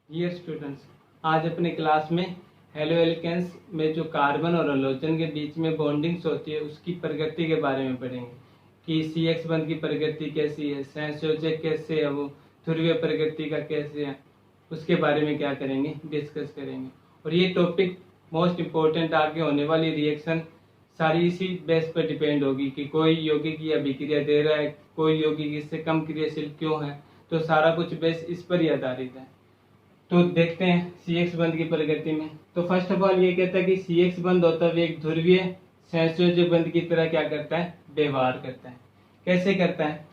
Dear students, आज अपने class में हेलो एल्केन्स में जो कार्बन और हैलोजन के बीच में बॉन्डिंग्स होती है उसकी प्रकृति के बारे में पढ़ेंगे कि CX बंध की प्रकृति कैसी है, संयोजक कैसे है, वो ध्रुवीय प्रकृति का कैसे है, उसके बारे में क्या करेंगे, डिस्कस करेंगे। और ये टॉपिक मोस्ट इम्पोर्टेंट, आगे होने वाली रिएक्शन सारी इसी बेस पर डिपेंड होगी कि कोई यौगिक या अभिक्रिया दे रहा है, कोई यौगिक इससे कम क्रियाशील क्यों है, तो सारा कुछ बेस इस पर ही आधारित है। तो देखते हैं CX बंध की प्रकृति में। तो फर्स्ट ऑफ ऑल ये कहता है कि CX बंध होता है एक ध्रुवीय संयोजक बंध की तरह क्या करता है, व्यवहार करता है। कैसे करता है?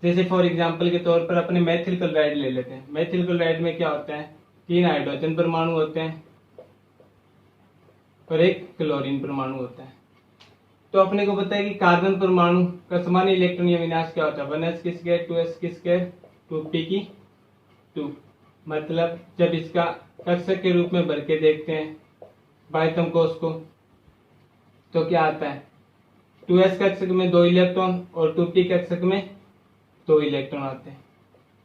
जैसे फॉर एग्जांपल के तौर पर अपने मेथिल क्लोराइड ले लेते हैं। मेथिल क्लोराइड में क्या होता है, 3 हाइड्रोजन परमाणु होते हैं और 1 क्लोरीन परमाणु होता है। तो अपने को पता है कि कार्बन परमाणु का सामान्य इलेक्ट्रॉन या विन्यास क्या होता है, 1s की स्क्वायर, 2s की स्क्वायर, 2p की 2। मतलब जब इसका कक्षक के रूप में भर के देखते हैं बाह्यतम कोश को, तो क्या आता है, 2s कक्षक में 2 इलेक्ट्रॉन और 2p कक्षक में 2 इलेक्ट्रॉन आते हैं।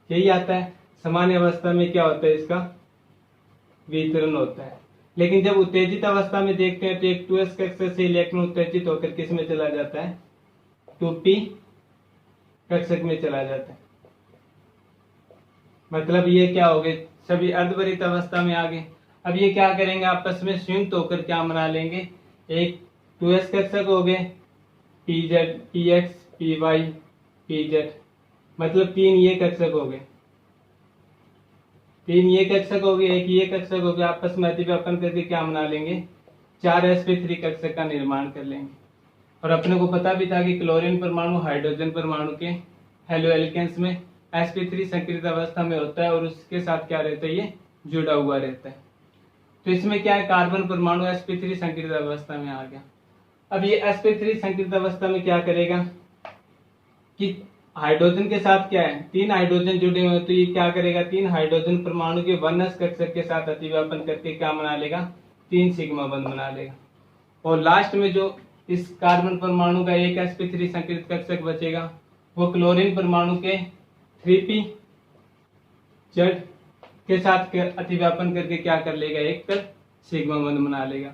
यही आता है। सामान्य अवस्था में क्या होता है, इसका वितरण होता है। लेकिन जब उत्तेजित अवस्था में देखते हैं तो एक 2s कक्षक से इलेक्ट्रॉन उत्तेजित होकर किस में चला जाता है, 2p कक्षक में चला जाता है। मतलब ये क्या हो गए, सभी अर्धवरित अवस्था में आ गए। अब ये क्या करेंगे, आपस में संयुक्त होकर क्या बना लेंगे, एक 2s कक्षक हो गए, pz, px, py, pz, मतलब 3 ये कक्षक हो गए, 3 ये कक्षक हो गए, एक ये कक्षक हो गया। आपस में अतिव्यापन करके क्या बना लेंगे, 4sp3 कक्षक का निर्माण कर लेंगे। और अपने को पता भी था कि क्लोरीन परमाणु हाइड्रोजन परमाणु के हेलो एल्केन्स में sp3 संकृत अवस्था में होता है और उसके साथ क्या रहता है, ये जुड़ा हुआ रहता है। तो इसमें क्या है, कार्बन परमाणु sp3 संकृत अवस्था में आ गया। अब ये sp3 संकृत अवस्था में क्या करेगा कि हाइड्रोजन के साथ क्या है, 3 हाइड्रोजन जुड़े हुए, तो ये क्या करेगा, 3 हाइड्रोजन परमाणु के 1s कक्षक के साथ अतिव्यापन करके क्या बना लेगा, 3 सिग्मा बंध बना लेगा। और लास्ट में जो इस कार्बन परमाणु का एक sp3 संकृत कक्षक बचेगा वो क्लोरीन परमाणु के 3p Z के साथ अतिव्यापन करके क्या कर लेगा, एक सिग्मा बंध बना लेगा।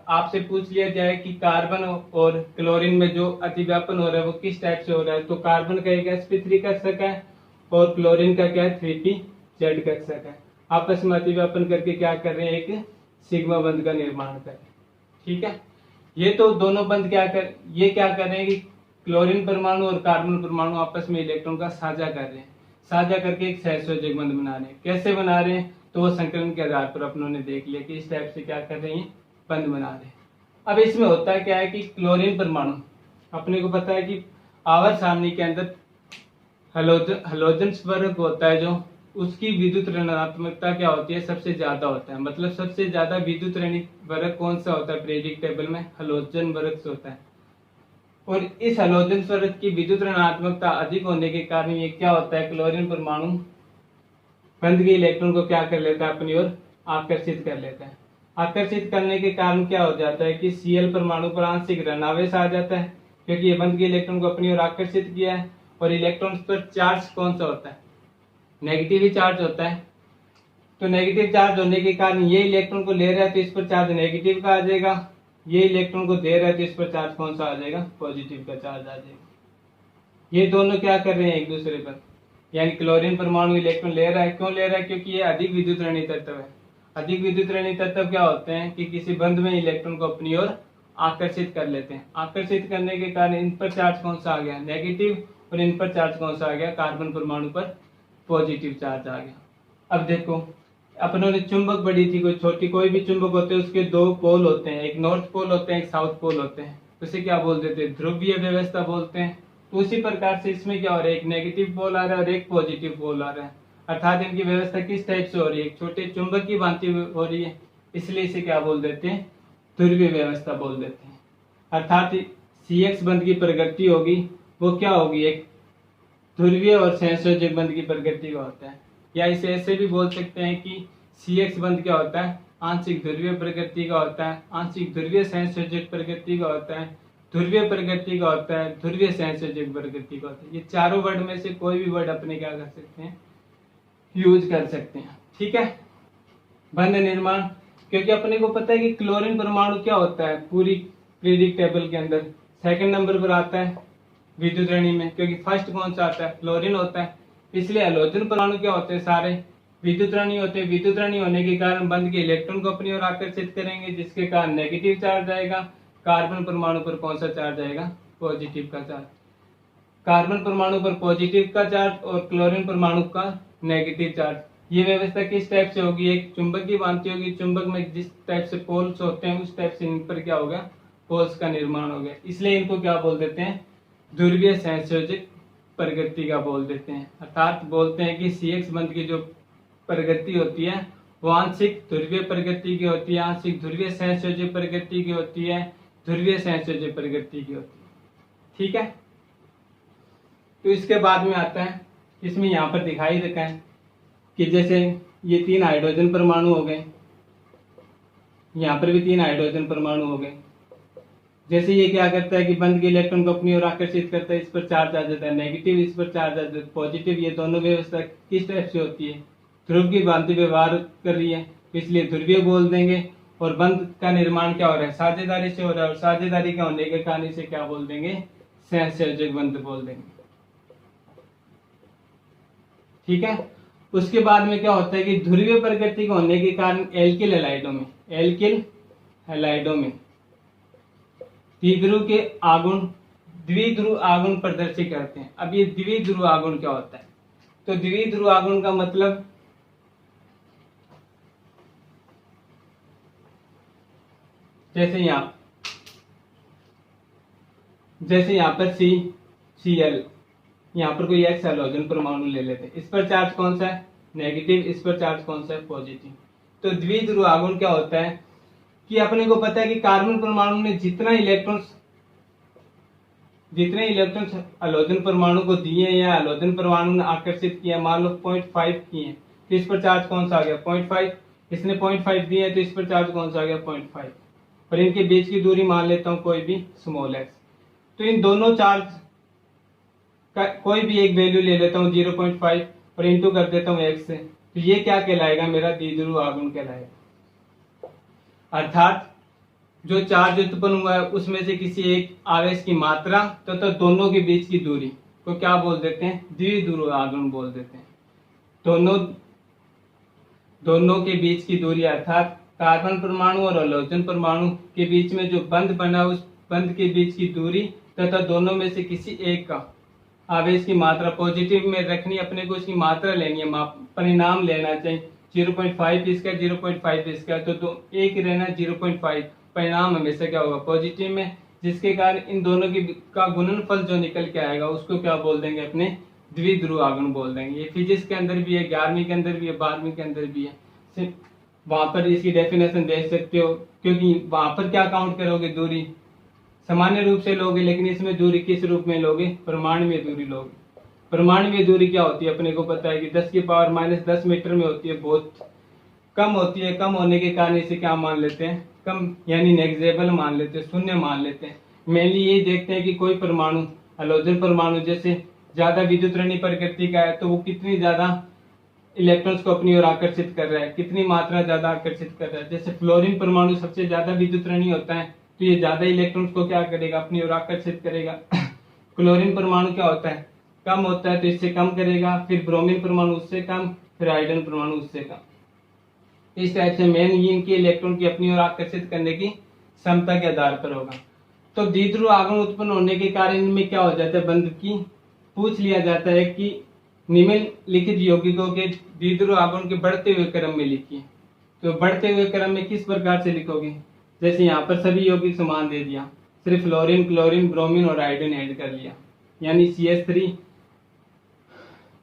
आपसे पूछ लिया जाए कि कार्बन और क्लोरीन में जो अतिव्यापन हो रहा है वो किस टाइप से हो रहा है, तो कार्बन का एक sp3 कक्षक है और क्लोरीन का क्या है, 3p Z कक्षक है। आपस में अतिव्यापन करके क्या कर रहे हैं, एक सिग्मा बंध का निर्माण कर रहे हैं। ठीक है, ये तो दोनों बंध क्या कर रहे हैं कि क्लोरीन परमाणु और कार्बन परमाणु आपस में इलेक्ट्रॉन का साझा कर रहे हैं, साझा करके एक सहसंयोजक बंध बना रहे हैं। कैसे बना रहे हैं, तो वो संकलन के आधार पर अपनों ने देख लिया कि इस टाइप से क्या कर रहे हैं, बंध बना रहे हैं। अब इसमें होता है क्या है कि क्लोरीन परमाणु, अपने को पता है कि आवर्त सारणी के अंदर हलोजन वर्ग होता है, जो उसकी विद्युत ऋणात्मकता क्या होती है, सबसे ज्यादा होता है। मतलब सबसे ज्यादा विद्युत ऋणी वर्ग कौन सा होता है पीरियोडिक टेबल में, हलोजन वर्ग से होता है। और इस हलोजन वर्ग की विद्युत ऋणात्मकता अधिक होने के कारण ये क्या होता है, क्लोरीन परमाणु बंध के इलेक्ट्रॉन को क्या कर लेता है, अपनी ओर आकर्षित कर लेता है। आकर्षित करने के कारण क्या हो जाता है कि Cl परमाणु पर आंशिक ऋणावेश आ जाता है, क्योंकि ये बंध के इलेक्ट्रॉन को अपनी ओर आकर्षित किया है। और इलेक्ट्रॉन पर चार्ज कौन सा होता है, नेगेटिव ही चार्ज होता है। तो नेगेटिव चार्ज होने के कारण ये इलेक्ट्रॉन को ले रहा है तो इस पर चार्ज नेगेटिव का आ जाएगा, ये इलेक्ट्रॉन को दे रहा है तो इस पर चार्ज कौन सा आ जाएगा, पॉजिटिव का चार्ज आ जाएगा। ये दोनों क्या कर रहे हैं एक दूसरे पर, यानी क्लोरीन परमाणु इलेक्ट्रॉन ले रहा है, क्यों ले रहा है, क्योंकि ये अधिक विद्युत ऋणी तत्व है। अधिक विद्युत ऋणी तत्व क्या होते हैं कि किसी बंध में इलेक्ट्रॉन को अपनी ओर आकर्षित कर लेते हैं। आकर्षित करने के कारण इन पर चार्ज कौन सा आ गया, नेगेटिव, और इन पर चार्ज कौन सा आ गया, कार्बन परमाणु पर पॉजिटिव चार्ज आ गया। अब देखो, अपनों ने चुंबक बढ़ी थी, कोई छोटी कोई भी चुंबक होते हैं उसके 2 पोल होते हैं, एक नॉर्थ पोल होते हैं, एक साउथ पोल होते हैं। उसे क्या बोल देते हैं, ध्रुवीय व्यवस्था बोलते हैं। तो उसी प्रकार से इसमें क्या हो रहा है, एक नेगेटिव पोल आ रहा है और एक पॉजिटिव पोल आ रहा है। अर्थात इनकी व्यवस्था किस टाइप से हो रही है, एक छोटे चुंबक की भांति हो रही है, इसलिए इसे क्या बोल देते हैं, ध्रुवीय व्यवस्था बोल देते हैं। अर्थात CX बंध की प्रकृति होगी वो क्या होगी, एक ध्रुवीय और सहसंयोजक बंध की प्रकृति का होता है। या इसे ऐसे भी बोल सकते हैं कि CX बंध क्या होता है, आंशिक ध्रुवीय प्रकृति का होता है, आंशिक ध्रुवीय सहसंयोजक प्रकृति का होता है, ध्रुवीय प्रकृति का होता है, ध्रुवीय सहसंयोजक प्रकृति का होता है। ये चारों वर्ड में से कोई भी वर्ड अपने क्या कर सकते हैं, यूज कर सकते हैं। ठीक है, बंध निर्माण, क्योंकि अपने को पता है कि क्लोरीन परमाणु क्या होता है पूरी पीरियोडिक टेबल के अंदर सेकंड नंबर पर आता है विद्युत ऋणी में, क्योंकि फर्स्ट कौन सा आता है, क्लोरीन होता है। इसलिए हैलोजन परमाणु क्या होते हैं, सारे विद्युत ऋणी होते हैं। विद्युत ऋणी होने के कारण बंध के इलेक्ट्रॉन को अपनी ओर आकर्षित करेंगे, जिसके कारण नेगेटिव चार्ज आएगा। कार्बन परमाणु पर कौन सा चार्ज आएगा, पॉजिटिव का चार्ज। कार्बन परमाणु पर पॉजिटिव का चार्ज और क्लोरीन परमाणु का नेगेटिव चार्ज। ये व्यवस्था किस टाइप से होगी, एक चुंबक की भांति होगी। चुंबक में जिस टाइप से पोल्स होते हैं उस टाइप से इन पर क्या होगा, पोल्स का निर्माण हो गया। इसलिए इनको क्या बोल देते हैं, ध्रुवीय संयोजक प्रगति का बोल देते हैं। अर्थात बोलते हैं कि CX बंध की जो प्रगति होती है वो आंशिक ध्रुवीय प्रगति की होती है, आंशिक ध्रुवीय संयोजक प्रगति की होती है, ध्रुवीय संयोजक प्रगति की होती है। ठीक है, तो इसके बाद में आता है, इसमें यहाँ पर दिखाई रखा है कि जैसे ये 3 हाइड्रोजन परमाणु हो गए, यहाँ पर भी 3 हाइड्रोजन परमाणु हो गए। जैसे ये क्या करता है कि बंध के इलेक्ट्रॉन को अपनी ओर आकर्षित करता है, इस पर चार्ज आ जाता है नेगेटिव, इस पर चार्ज आ जाता है पॉजिटिव। ये दोनों व्यवस्था किस टाइप से होती है, ध्रुव की भांति व्यवहार कर रही है, इसलिए ध्रुवीय बोल देंगे। और बंध का निर्माण क्या हो रहा है, साझेदारी से हो रहा है, और साझेदारी का होने के कारण इसे क्या बोल देंगे, सहसंयोजक बंध बोल देंगे। ठीक है, उसके बाद में क्या होता है कि ध्रुवीय प्रकृति के होने के कारण एल्किल हैलाइडों में द्विध्रुव आगुण प्रदर्शित करते हैं। अब ये द्विध्रुव आगुण क्या होता है, तो द्विध्रुव आगुण का मतलब जैसे यहाँ पर CCl, यहाँ पर कोई X हैलोजन परमाणु ले लेते हैं, इस पर चार्ज कौन सा है, नेगेटिव, इस पर चार्ज कौन सा है, पॉजिटिव। तो द्विध्रुव आगुण क्या होता है कि अपने को पता है कि कार्बन परमाणु ने जितने इलेक्ट्रॉन्स हैलोजन परमाणु को दिए या हैलोजन परमाणु ने आकर्षित किया, मान लो 0.5 किए, तो इस पर चार्ज कौन सा आ गया, 0.5। इसने 0.5 दिए तो इस पर चार्ज कौन सा आ गया, 0.5। और इनके बीच की दूरी मान लेता हूं कोई भी स्मॉल x। तो इन दोनों चार्ज का कोई भी एक वैल्यू ले लेता हूं 0.5 और इंटू कर देता हूं x से, तो ये क्या कहलाएगा, मेरा द्विध्रुव आगुण कहलाएगा। अर्थात जो चार्ज उत्पन्न हुआ है उसमें से किसी एक आवेश की मात्रा तथा दोनों के बीच की दूरी को क्या बोल देते हैं, द्विध्रुव आगुण बोल देते हैं। दोनों के बीच की दूरी अर्थात कार्बन परमाणु और हैलोजन परमाणु के बीच में जो बंध बना, उस बंध के बीच की दूरी तथा दोनों में से किसी एक का आवेश की मात्रा पॉजिटिव में रखनी, अपने को इसकी मात्रा लेनी है, परिणाम लेना चाहिए। 0.5 इसका 0.5 इसका, तो एक ही रहना 0.5, परिणाम हमेशा क्या होगा, पॉजिटिव में, जिसके कारण इन दोनों की का गुणनफल जो निकल के आएगा उसको क्या बोल देंगे, अपने द्विध्रुव आगुण बोल देंगे। ये फिजिक्स के अंदर भी है, 11वीं के अंदर भी है, 12वीं के अंदर भी है। सिर्फ वहां पर इसकी डेफिनेशन देख सकते हो, क्योंकि वहां पर क्या काउंट करोगे, दूरी सामान्य रूप से लोगे, लेकिन इसमें दूरी किस रूप में लोगे, परमाणुवीय दूरी लोगे। परमाणुवीय दूरी क्या होती है, अपने को पता है कि 10⁻⁻10 मीटर में होती है, बहुत कम होती है। कम होने के कारण इसे क्या मान लेते हैं, कम यानी नेग्लिजिबल मान लेते हैं, शून्य मान लेते हैं। मेनली ये देखते हैं कि कोई परमाणु, हैलोजन परमाणु जैसे ज्यादा विद्युत ऋणी प्रकृति का है, तो वो कितनी ज्यादा इलेक्ट्रॉन्स को अपनी ओर आकर्षित कर रहा है, कितनी मात्रा ज्यादा आकर्षित कर रहा है। जैसे फ्लोरीन परमाणु सबसे ज्यादा विद्युत ऋणी होता है, तो ये ज्यादा इलेक्ट्रॉन्स को क्या करेगा, अपनी ओर आकर्षित करेगा। क्लोरीन परमाणु क्या होता है, कम होता है, तो इससे कम करेगा। फिर ब्रोमीन परमाणु उससे कम, फिर हाइड्रोजन परमाणु उससे कम। इस टाइप से मेन इनके इलेक्ट्रॉन की अपनी ओर आकर्षित करने की क्षमता के आधार पर होगा। तो द्विध्रुव आगुण उत्पन्न होने के कारण इनमें क्या हो जाता है, बंध की पूछ लिया जाता है कि निम्नलिखित यौगिकों के द्विध्रुव आगुण के बढ़ते हुए क्रम में लिखिए। तो बढ़ते हुए क्रम में किस प्रकार से लिखोगे, जैसे यहाँ पर सभी यौगिक समान दे दिया, सिर्फ फ्लोरीन, क्लोरीन, ब्रोमीन और हाइड्रोजन ऐड कर लिया, यानी CH3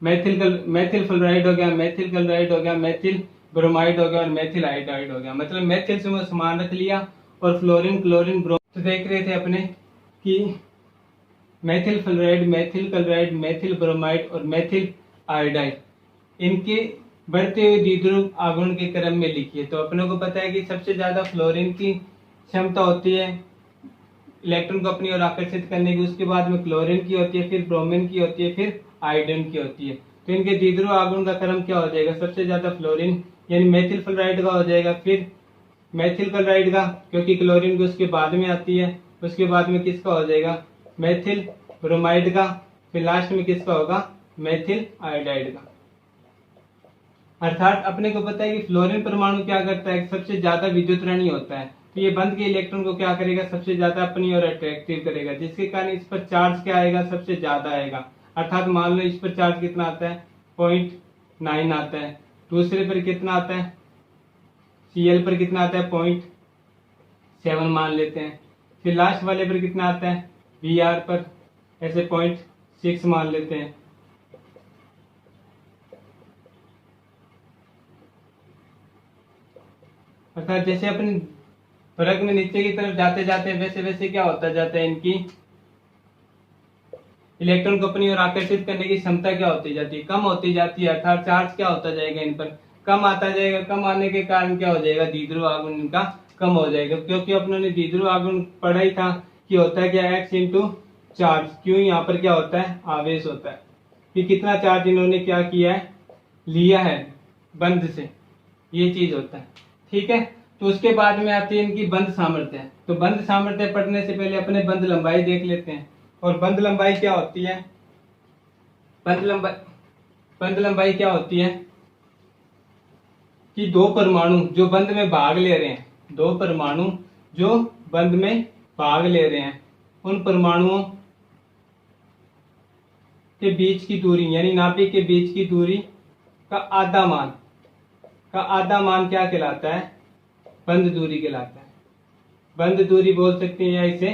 मैथिल फ्लोराइड हो गया, मैथिल क्लोराइड हो गया, मैथिल ब्रोमाइड हो गया और मैथिल आयोडाइड हो गया। मतलब मैथिल से समान रख लिया और फ्लोरीन, क्लोरीन, ब्रोमीन। तो देख रहे थे अपने कि Maithil fluoride, Maithil chloride, Maithil bromide और मैथिल आयोडाइड, इनके बढ़ते हुए द्विध्रुव आगुण के क्रम में लिखिए। तो अपने को पता है कि सबसे ज्यादा फ्लोरीन की क्षमता होती है इलेक्ट्रॉन को अपनी ओर आकर्षित करने की, उसके बाद में क्लोरीन की होती है, फिर ब्रोमीन की होती है, फिर आयोडीन की होती है। तो इनके द्विध्रुव आगुण का क्रम क्या हो जाएगा, सबसे ज्यादा फ्लोरीन यानी मेथिल फ्लोराइड का हो जाएगा, फिर मेथिल क्लोराइड का, क्योंकि क्लोरीन को उसके बाद में आती है, उसके बाद में किसका हो जाएगा मेथिल ब्रोमाइड का, फिर लास्ट में किसका होगा मेथिल आयोडाइड का। अर्थात अपने को पता है कि फ्लोरीन परमाणु क्या करता है, सबसे ज्यादा विद्युतऋणी होता है, तो ये बंद के इलेक्ट्रॉन को क्या करेगा सबसे ज्यादा अपनी ओर अट्रैक्टिव करेगा, जिसके कारण इस पर चार्ज क्या आएगा सबसे ज्यादा आएगा। अर्थात मान लो इस पर चार्ज कितना आता है 0.9 आता है, दूसरे पर कितना आता है Cl पर कितना आता है 0.7 मान लेते हैं, फिर लास्ट वाले पर कितना आता है Br पर ऐसे 0.6 मान लेते हैं। अर्थात जैसे अपने वर्ग में नीचे की तरफ जाते जाते वैसे वैसे क्या होता जाता है, इनकी इलेक्ट्रॉन को अपनी ओर आकर्षित करने की क्षमता क्या होती जाती है कम होती जाती है। अर्थात चार्ज क्या होता जाएगा इन पर कम आता जाएगा, कम आने के कारण क्या हो जाएगा द्विध्रुव आघूर्ण इनका कम हो जाएगा, क्योंकि अपनों ने द्विध्रुव आघूर्ण पढ़ा ही था कि होता है क्या x इंटू चार्ज, क्यों यहाँ पर क्या होता है आवेश होता है कि कितना चार्ज इन्होंने क्या किया है लिया है बंध से, ये चीज होता है। ठीक है, तो उसके बाद में आती है इनकी बंध सामर्थ्य। तो बंध सामर्थ्य पढ़ने से पहले अपने बंध लंबाई देख लेते हैं। और बंध लंबाई क्या होती है, बंध लंबाई क्या होती है कि दो परमाणु जो बंध में भाग ले रहे हैं, दो परमाणु जो बंध में भाग ले रहे हैं, उन परमाणुओं के बीच की दूरी यानी नाभिक के बीच की दूरी का आधा मान क्या कहलाता है बंध दूरी कहलाता है। बंध दूरी बोल सकते हैं या इसे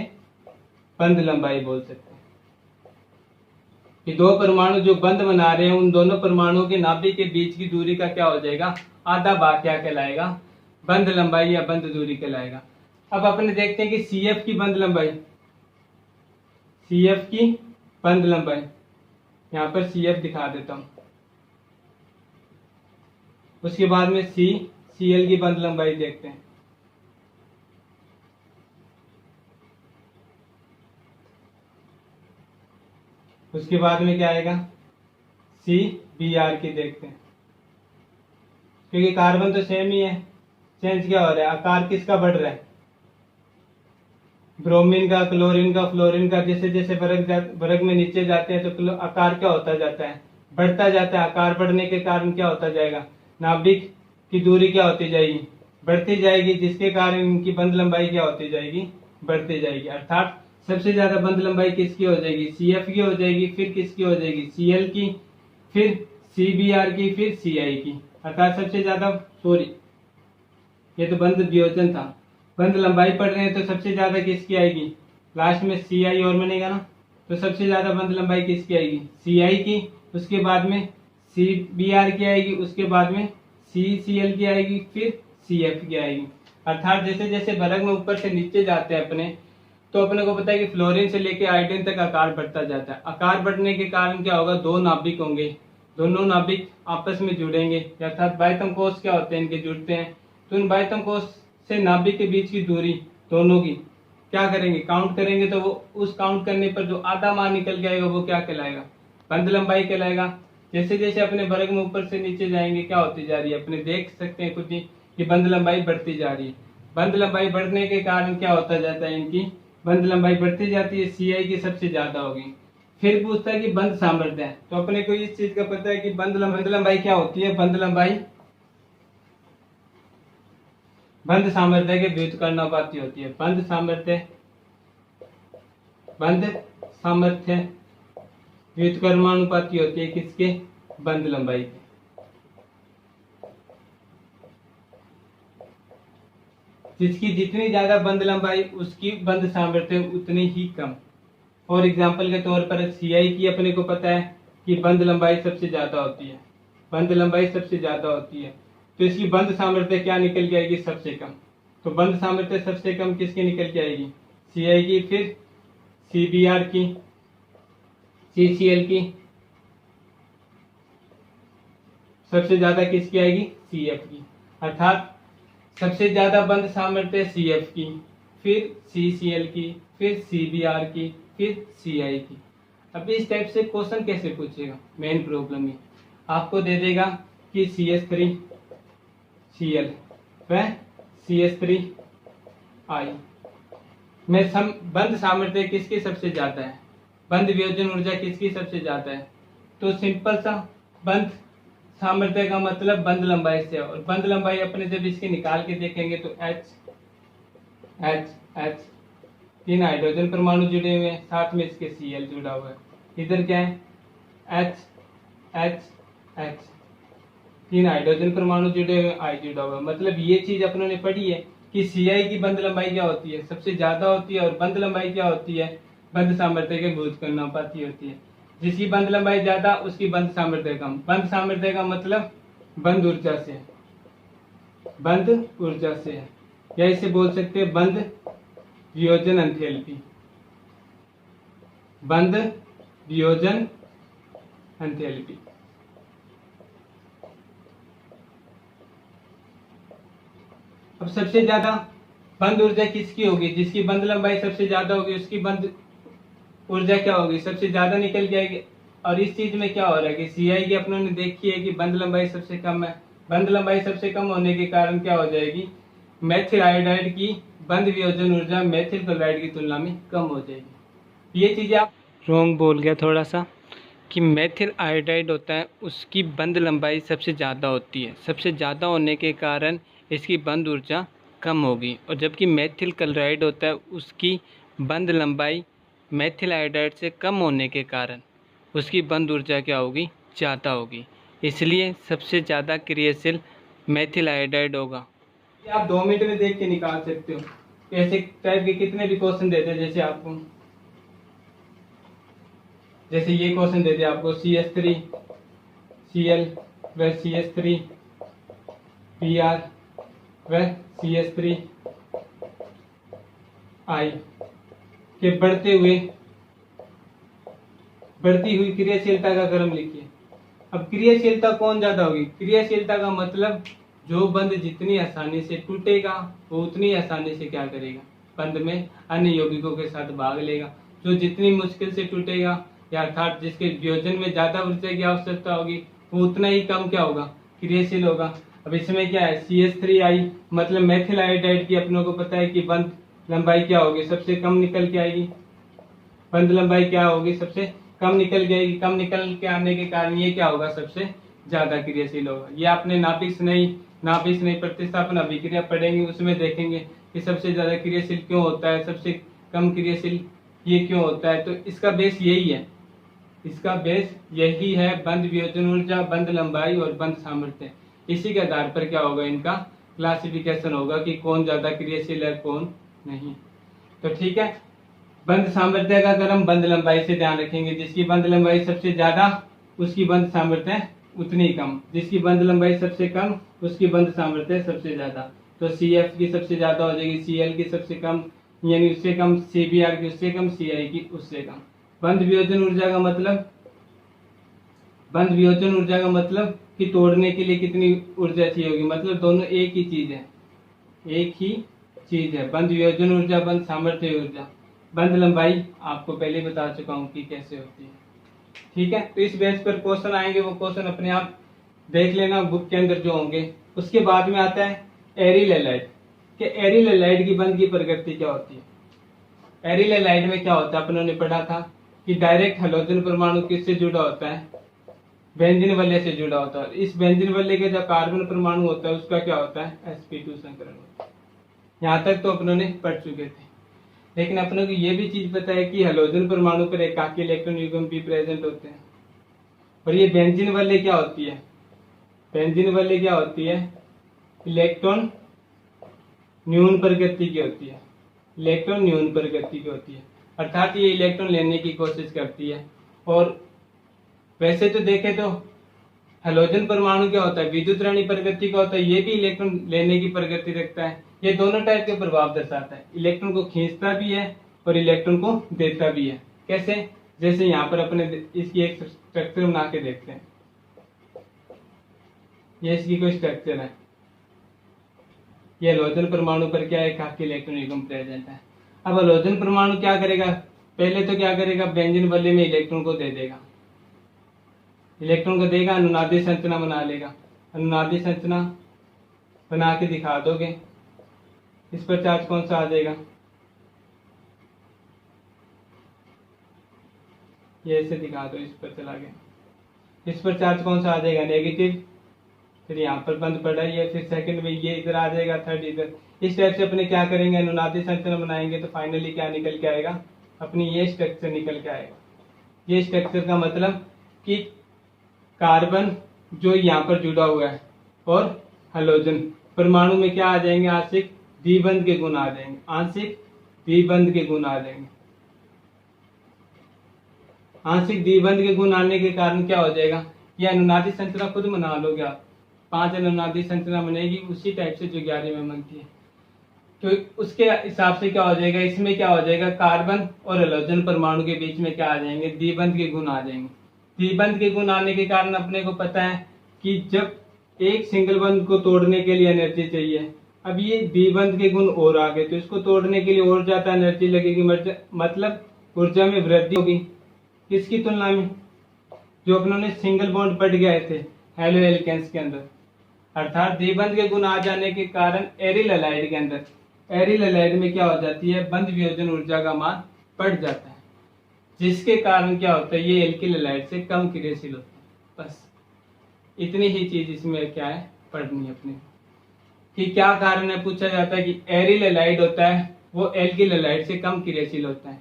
बंध लंबाई बोल सकते हैं। ये दो परमाणु जो बंध बना रहे हैं उन दोनों परमाणुओं के नाभिक के बीच की दूरी का क्या हो जाएगा आधा भाग क्या कहलाएगा बंध लंबाई या बंध दूरी कहलाएगा। अब अपने देखते हैं कि CF की बंध लंबाई, यहाँ पर CF दिखा देता हूं, उसके बाद में CL की बंध लंबाई देखते हैं। उसके बाद में क्या आएगा CBr की देखते हैं, क्योंकि कार्बन तो सेम ही है, चेंज क्या हो रहा है आकार किसका बढ़ रहा है ब्रोमीन का, क्लोरीन का, फ्लोरीन का। जैसे जैसे वर्ग में नीचे जाते हैं तो आकार क्या होता जाता है बढ़ता जाता है। आकार बढ़ने के कारण क्या होता जाएगा नाभिक की दूरी क्या होती जाएगी बढ़ती जाएगी, जिसके कारण इनकी बंध लंबाई क्या होती जाएगी बढ़ती जाएगी। अर्थात सबसे ज्यादा बंध लंबाई किसकी हो जाएगी CF की हो जाएगी, फिर किसकी हो जाएगी CL की, फिर CBr की, फिर CI की। अर्थात सबसे ज्यादा ये तो बंध वियोजन था, बंध लंबाई पढ़ रहे हैं तो सबसे ज्यादा किसकी आएगी लास्ट में CI और बनेगा ना, तो सबसे ज्यादा बंध लंबाई किसकी आएगी CI की, उसके बाद में CBr की आएगी, उसके बाद में CCl की आएगी, फिर CF की आएगी। अर्थात जैसे जैसे वर्ग में ऊपर से नीचे जाते हैं अपने, तो अपने को पता है कि फ्लोरीन से लेके आयोडीन तक आकार बढ़ता जाता है। आकार बढ़ने के कारण क्या होगा दो नाभिक होंगे, दोनों नाभिक आपस में जुड़ेंगे, अर्थात बाह्यतम कोष क्या होते हैं इनके जुड़ते हैं, तो इन बाह्यतम कोष से नाभिक के बीच की दूरी दोनों की क्या करेंगे काउंट करेंगे, तो वो उस काउंट करने पर जो आधा मान निकल के आएगा वो क्या कहलाएगा बंध लंबाई कहलाएगा। जैसे जैसे अपने वर्ग में ऊपर से नीचे जाएंगे क्या होती जा रही है अपने देख सकते हैं खुद ही कि बंध लंबाई बढ़ती जा रही है। बंध लंबाई बढ़ने के कारण क्या होता जाता है इनकी बंध लंबाई बढ़ती जाती है, CI की सबसे ज्यादा होगी। फिर पूछता है कि बंध सामर्थ्य है, तो अपने को इस चीज का पता है कि बंध लंबाई क्या होती है, बंध लंबाई बंध सामर्थ्य के व्युत्क्रमानुपाती होती है। बंध सामर्थ्य व्युत्क्रमानुपाती होती है किसके बंध लंबाई के। जिसकी जितनी ज्यादा बंध लंबाई उसकी बंध सामर्थ्य उतनी ही कम। और एग्जांपल के तौर पर CI की अपने को पता है कि बंध लंबाई सबसे ज्यादा होती है, बंध लंबाई सबसे ज्यादा होती है, तो इसकी बंध सामर्थ्य क्या निकल के आएगी सबसे कम। तो बंध सामर्थ्य सबसे कम किसकी निकल के आएगी CI की, फिर CBr की, CCl की, सबसे ज्यादा किसकी आएगी CF की। अर्थात सबसे ज्यादा बंध सामर्थ्य CF की, फिर CCl की, फिर CBr की, फिर CI की। अब इस टाइप से क्वेश्चन कैसे पूछेगा मेन प्रॉब्लम में आपको दे देगा कि CH3 Cl व CH3I में बंध सामर्थ्य किसकी सबसे ज्यादा है, बंध वियोजन ऊर्जा किसकी सबसे ज्यादा है। तो सिंपल सा, बंध सामर्थ्य का मतलब बंध लंबाई से, और बंध लंबाई अपने जब इसकी निकाल के देखेंगे तो H H 3 हाइड्रोजन परमाणु जुड़े हुए हैं, साथ में इसके Cl जुड़ा हुआ है। इधर क्या है, H 3 हाइड्रोजन परमाणु जुड़े हुए, I जुड़ा हुआ है। मतलब ये चीज अपनों ने पढ़ी है कि Ci की बंध लंबाई क्या होती है, सबसे ज्यादा होती है, और बंध लंबाई क्या होती है, बंध सामर्थ्य के भुजकर्णानुपाती होती है। जिसकी बंध लंबाई ज्यादा उसकी बंध सामर्थ्य कम। बंध सामर्थ्य का मतलब बंध ऊर्जा से, बंध ऊर्जा से है, या इसे बोल सकते हैं बंध वियोजन एंथैल्पी, बंध वियोजन एंथैल्पी। अब सबसे ज्यादा बंध ऊर्जा किसकी होगी, जिसकी बंध लंबाई सबसे ज्यादा होगी उसकी बंध ऊर्जा क्या होगी, सबसे ज्यादा निकल जाएगी। और इस चीज में क्या हो रहा है कि Ci की अपनों ने देखी है कि बंध लंबाई सबसे कम है। बंध लंबाई सबसे कम होने के कारण क्या हो जाएगी, मेथिल आयोडाइड की बंध वियोजन ऊर्जा मेथिल क्लोराइड की तुलना में कम हो जाएगी। ये चीजें आप रॉन्ग बोल गया थोड़ा सा, कि मेथिल आयोडाइड होता है उसकी बंध लंबाई सबसे ज़्यादा होती है, सबसे ज़्यादा होने के कारण इसकी बंध ऊर्जा कम होगी। और जबकि मेथिल क्लोराइड होता है उसकी बंध लंबाई मेथिल आयोडाइड से कम होने के कारण उसकी बंध ऊर्जा क्या होगी, ज़्यादा होगी। इसलिए सबसे ज़्यादा क्रियाशील मेथिल आयोडाइड होगा। आप 2 मिनट में देख के निकाल सकते हो। ऐसे टाइप के कितने भी क्वेश्चन देते हैं, जैसे आपको, जैसे ये क्वेश्चन देते हैं आपको CH3 Cl व CH3 Br व CH3 I के बढ़ती हुई क्रियाशीलता का क्रम लिखिए। अब क्रियाशीलता कौन ज्यादा होगी, क्रियाशीलता का मतलब जो बंध जितनी आसानी से टूटेगा वो उतनी आसानी से क्या करेगा, बंध में अन्य यौगिकों के साथ भाग लेगा। जो जितनी मुश्किल से टूटेगा, या अर्थात जिसके वियोजन में ज्यादा ऊर्जा की आवश्यकता होगी, वो उतना ही कम क्या होगा, क्रियाशील होगा। अब इसमें क्या है, CH3I मतलब मेथिल आयोडाइड की अपनों को पता है कि बंध लंबाई क्या होगी, सबसे कम निकल के आएगी। बंध लंबाई क्या होगी, सबसे कम निकल जाएगी। कम निकल के आने के कारण ये क्या होगा, सबसे ज्यादा क्रियाशील होगा। ये आपने नाभिक नहीं प्रतिस्थापन अभिक्रिया पढ़ेंगे, उसमें देखेंगे कि सबसे ज्यादा क्रियाशील क्यों होता है, सबसे कम क्रियाशील ये क्यों होता है। तो इसका बेस यही है, इसका बेस यही है, बंध वियोजन ऊर्जा, बंध लंबाई और बंध सामर्थ्य। इसी के आधार पर क्या होगा, इनका क्लासिफिकेशन होगा कि कौन ज्यादा क्रियाशील है कौन नहीं। तो ठीक है, बंध सामर्थ्य का क्रम बंध लंबाई से ध्यान रखेंगे। जिसकी बंध लंबाई सबसे ज्यादा उसकी बंध सामर्थ्य उतनी कम, जिसकी बंध लंबाई सबसे कम उसकी बंध सामर्थ्य सबसे ज्यादा। तो CF की सबसे ज्यादा हो जाएगी, Cl की सबसे कम यानी उससे कम, CBr की उससे कम, Ci की उससे कम। बंध वियोजन ऊर्जा का मतलब कि तोड़ने के लिए कितनी ऊर्जा चाहिए होगी, मतलब दोनों एक ही चीज है, बंध वियोजन ऊर्जा, बंध सामर्थ्य ऊर्जा। बंध लंबाई आपको पहले बता चुका हूँ कि कैसे होती है। ठीक है, तो इस बेस पर क्वेश्चन आएंगे, वो क्वेश्चन अपने आप देख लेना बुक के अंदर जो होंगे। उसके बाद में आता है एरिल हैलाइड, कि एरिल हैलाइड की बंध की प्रकृति क्या होती है। एरिल हैलाइड में क्या होता है, अपनों ने पढ़ा था कि डायरेक्ट हैलोजन परमाणु किससे जुड़ा होता है, बेंजीन वलय से जुड़ा होता है। इस बेंजीन वलय के जो कार्बन परमाणु होता है उसका क्या होता है, sp2 संकरण होता है। यहाँ तक तो अपनों ने पढ़ चुके थे, लेकिन अपनों को ये भी चीज पता है कि हैलोजन परमाणु पर एकाकी इलेक्ट्रॉन युग्म भी प्रेजेंट होते हैं। और ये बेंजीन वलय क्या होती है, बेंजीन वलय क्या होती है, इलेक्ट्रॉन न्यून प्रकृति की होती है, इलेक्ट्रॉन न्यून प्रकृति की होती है, अर्थात ये इलेक्ट्रॉन लेने की कोशिश करती है। और वैसे तो देखें तो हैलोजन परमाणु क्या होता है, विद्युत ऋणी प्रकृति का होता है, ये भी इलेक्ट्रॉन लेने की प्रकृति रखता है। ये दोनों टाइप के प्रभाव दर्शाता है, इलेक्ट्रॉन को खींचता भी है और इलेक्ट्रॉन को देता भी है। कैसे, जैसे यहाँ पर अपने इसकी एक स्ट्रक्चर बना के देखते हैं। ये इसकी कोई स्ट्रक्चर है, ये हैलोजन परमाणु पर क्या है, एकाकी इलेक्ट्रॉन युग्म प्रेजेंट है। अब हैलोजन परमाणु क्या करेगा, पहले तो क्या करेगा, बेंजीन वलय में इलेक्ट्रॉन को दे देगा, इलेक्ट्रॉन को देगा, अनुनादी संरचना बना लेगा। अनुनादी संरचना बना के दिखा दोगे। इस पर चार्ज कौन सा आ जाएगा, ये ऐसे दिखा दो, इस पर चला गया। इस पर चार्ज कौन सा आ जाएगा, नेगेटिव। फिर यहाँ पर बंद पड़ा ही है, फिर सेकंड में ये इधर आ जाएगा, थर्ड इधर। इस टाइप से अपने क्या करेंगे, अनुनादी संरचना बनाएंगे तो फाइनली क्या निकल के आएगा, अपनी ये स्ट्रक्चर निकल के आएगा। ये स्ट्रक्चर का मतलब कि कार्बन जो यहाँ पर जुड़ा हुआ है और हेलोजन परमाणु में क्या आ जाएंगे, आंशिक द्विबंध के गुण आ जाएंगे, आंशिक द्विबंध के गुण आ जाएंगे। आंशिक द्विबंध के गुण आने के कारण क्या हो जाएगा, ये अनुनादी संरचना खुद बना लोगे आप। 5 अनुनादी संरचना बनेगी उसी टाइप से जो 11 में बनती है। तो उसके हिसाब से क्या हो जाएगा, इसमें क्या हो जाएगा, कार्बन और हेलोजन परमाणु के बीच में क्या आ जाएंगे, द्विबंध के गुण आ जाएंगे। द्विबंध के गुण आने के कारण अपने को पता है कि जब एक सिंगल बंध को तोड़ने के लिए एनर्जी चाहिए, अब ये द्विबंध के गुण और आ गए तो इसको तोड़ने के लिए और ज्यादा एनर्जी लगेगी, मतलब ऊर्जा में वृद्धि होगी। किसकी तुलना में, जो अपनों ने सिंगल बॉन्ड पढ़ गए थे हेलो एल्केन्स के अंदर। अर्थात द्विबंध के गुण आ जाने के कारण एरिल हैलाइड के अंदर, एरिल हैलाइड में क्या हो जाती है, बंध वियोजन ऊर्जा का मान बढ़ जाता है, जिसके कारण क्या होता है, ये एल्किल हैलाइड से कम क्रियाशील होता है। बस इतनी ही चीज इसमें क्या है, पढ़नी है अपने कि क्या कारण है। पूछा जाता है कि एरिल हैलाइड होता है वो एल्किल हैलाइड से कम क्रियाशील होता है,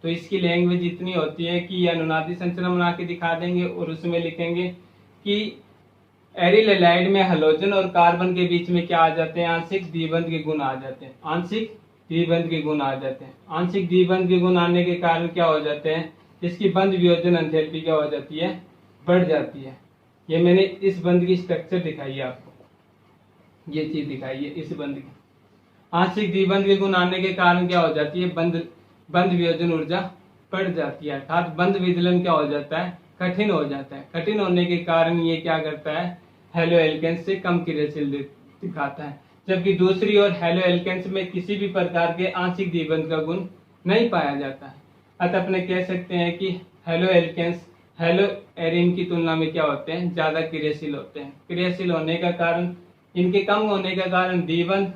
तो इसकी लैंग्वेज इतनी होती है कि ये अनुनादी संरचना बना के दिखा देंगे और उसमें लिखेंगे कि एरिल हैलाइड में हेलोजन और कार्बन के बीच में क्या आ जाते हैं, आंशिक द्विबंध के गुण आ जाते हैं, आंशिक द्विबंध के गुण आ जाते हैं। आंशिक द्विबंध के गुण आने के कारण क्या हो जाते हैं, इसकी बंध वियोजन एंथैल्पी क्या हो जाती है, बढ़ जाती है। ये मैंने इस बंध की स्ट्रक्चर दिखाई है आपको, ये चीज दिखाई है इस बंध की। आंशिक द्विबंध के गुण आने के कारण क्या हो जाती है, बंध वियोजन ऊर्जा बढ़ जाती है, अर्थात बंध विदलन क्या हो जाता है, कठिन हो जाता है। कठिन होने के कारण ये क्या करता है, हेलो एल्केन्स से कम क्रियाशील दिखाता है। जबकि दूसरी ओर हेलो एल्केन्स में किसी भी प्रकार के आंशिक द्विबंध का गुण नहीं पाया जाता है। अतः अपने कह सकते हैं कि हेलो एल्केन्स हेलो एरिन की तुलना में क्या होते हैं, ज्यादा क्रियाशील होते हैं। क्रियाशील होने का कारण, इनके कम होने का कारण द्विबंध,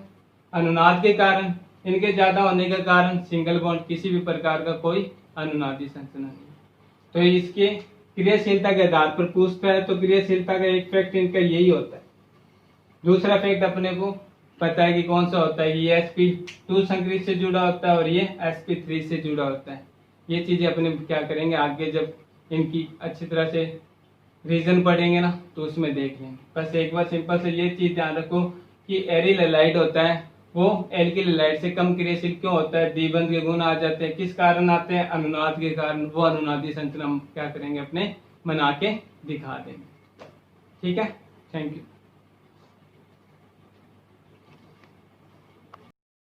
अनुनाद के कारण, इनके ज्यादा होने का कारण सिंगल बॉन्ड, किसी भी प्रकार का कोई अनुनादी संरचना नहीं। तो इसके क्रियाशीलता के आधार पर पूछता है, तो क्रियाशीलता का एक फैक्ट इनका यही होता है। दूसरा फैक्ट अपने को पता है कि कौन सा होता है, ये sp2 संक्रिय से जुड़ा होता है और ये sp3 से जुड़ा होता है। ये चीजें अपने क्या करेंगे आगे, जब इनकी अच्छी तरह से रीजन पढ़ेंगे ना तो उसमें देख लेंगे। बस एक बार सिंपल से ये चीज ध्यान रखो कि एरिल हैलाइड होता है वो एल्किल हैलाइड से कम क्रियाशील क्यों होता है, द्विबंध के गुण आ जाते हैं। किस कारण आते हैं, अनुनाद के कारण। वो अनुनादी संरचना हम क्या करेंगे, अपने बना के दिखा देंगे। ठीक है, थैंक यू।